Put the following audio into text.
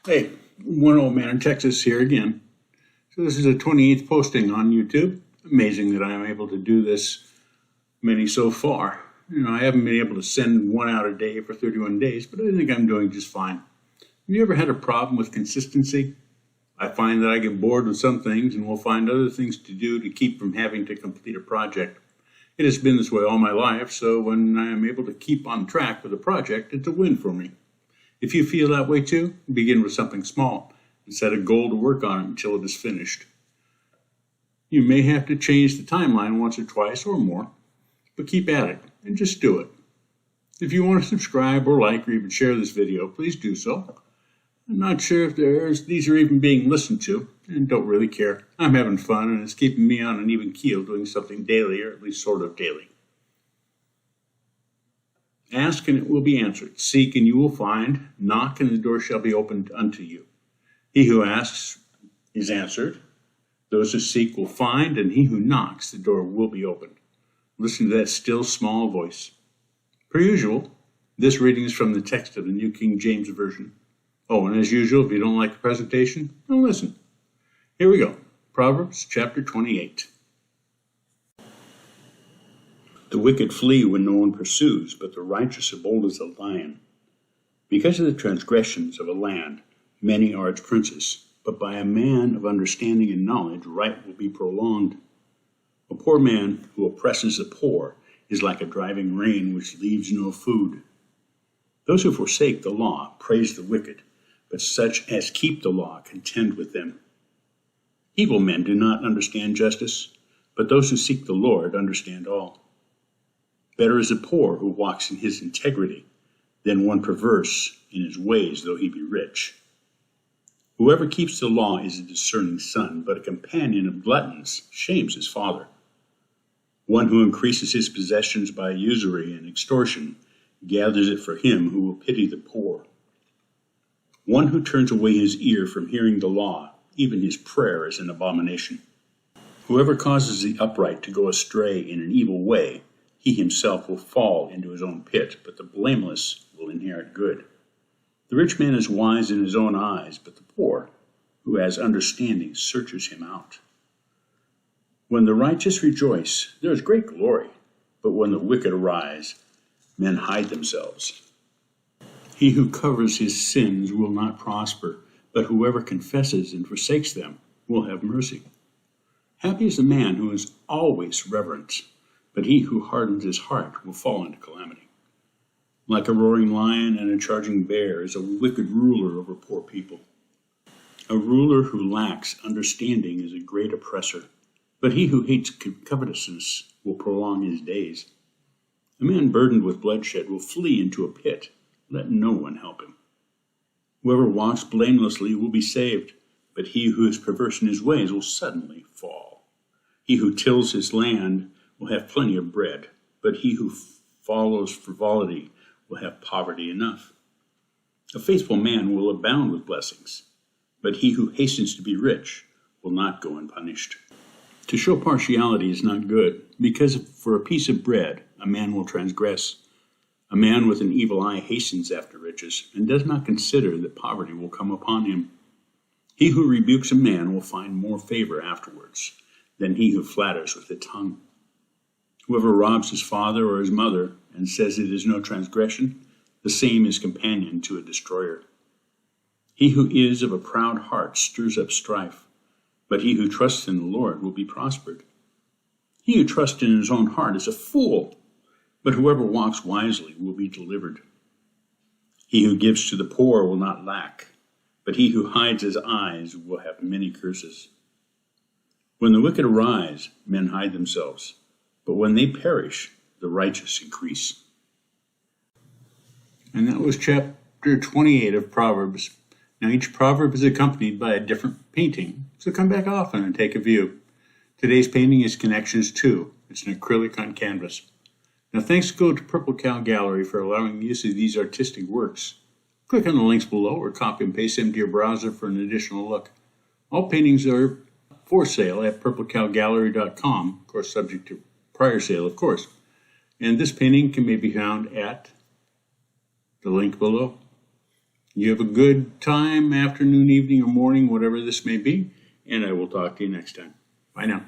Hey, one old man in Texas here again. So this is the 28th posting on YouTube. Amazing that I'm able to do this many so far. I haven't been able to send one out a day for 31 days, but I think I'm doing just fine. Have you ever had a problem with consistency? I find that I get bored with some things and will find other things to do to keep from having to complete a project. It has been this way all my life, so when I am able to keep on track with a project, it's a win for me. If you feel that way too, begin with something small and set a goal to work on it until it is finished. You may have to change the timeline once or twice or more, but keep at it and just do it. If you want to subscribe or like or even share this video, please do so. I'm not sure if these are even being listened to and don't really care. I'm having fun and it's keeping me on an even keel doing something daily, or at least sort of daily. Ask and it will be answered. Seek and you will find. Knock and the door shall be opened unto you. He who asks is answered. Those who seek will find, and he who knocks, the door will be opened. Listen to that still small voice. Per usual, this reading is from the text of the New King James Version. Oh, and as usual, if you don't like the presentation, don't listen. Here we go. Proverbs chapter 28. The wicked flee when no one pursues, but the righteous are bold as a lion. Because of the transgressions of a land, many are its princes, but by a man of understanding and knowledge, right will be prolonged. A poor man who oppresses the poor is like a driving rain which leaves no food. Those who forsake the law praise the wicked, but such as keep the law contend with them. Evil men do not understand justice, but those who seek the Lord understand all. Better is a poor who walks in his integrity than one perverse in his ways, though he be rich. Whoever keeps the law is a discerning son, but a companion of gluttons shames his father. One who increases his possessions by usury and extortion gathers it for him who will pity the poor. One who turns away his ear from hearing the law, even his prayer is an abomination. Whoever causes the upright to go astray in an evil way, he himself will fall into his own pit, but the blameless will inherit good. The rich man is wise in his own eyes, but the poor, who has understanding, searches him out. When the righteous rejoice, there is great glory, but when the wicked arise, men hide themselves. He who covers his sins will not prosper, but whoever confesses and forsakes them will have mercy. Happy is the man who is always reverent, but he who hardens his heart will fall into calamity. Like a roaring lion and a charging bear is a wicked ruler over poor people. A ruler who lacks understanding is a great oppressor, but he who hates covetousness will prolong his days. A man burdened with bloodshed will flee into a pit. Let no one help him. Whoever walks blamelessly will be saved, but he who is perverse in his ways will suddenly fall. He who tills his land will have plenty of bread, but he who follows frivolity will have poverty enough. A faithful man will abound with blessings, but he who hastens to be rich will not go unpunished. To show partiality is not good, because for a piece of bread a man will transgress. A man with an evil eye hastens after riches, and does not consider that poverty will come upon him. He who rebukes a man will find more favor afterwards than he who flatters with the tongue. Whoever robs his father or his mother and says it is no transgression, the same is companion to a destroyer. He who is of a proud heart stirs up strife, but he who trusts in the Lord will be prospered. He who trusts in his own heart is a fool, but whoever walks wisely will be delivered. He who gives to the poor will not lack, but he who hides his eyes will have many curses. When the wicked arise, men hide themselves, but when they perish, the righteous increase. And that was chapter 28 of Proverbs. Now each proverb is accompanied by a different painting, so come back often and take a view. Today's painting is Connections 2. It's an acrylic on canvas. Now thanks go to Purple Cow Gallery for allowing use of these artistic works. Click on the links below or copy and paste them to your browser for an additional look. All paintings are for sale at purplecowgallery.com, of course subject to prior sale, of course. And this painting can be found at the link below. You have a good time, afternoon, evening, or morning, whatever this may be, and I will talk to you next time. Bye now.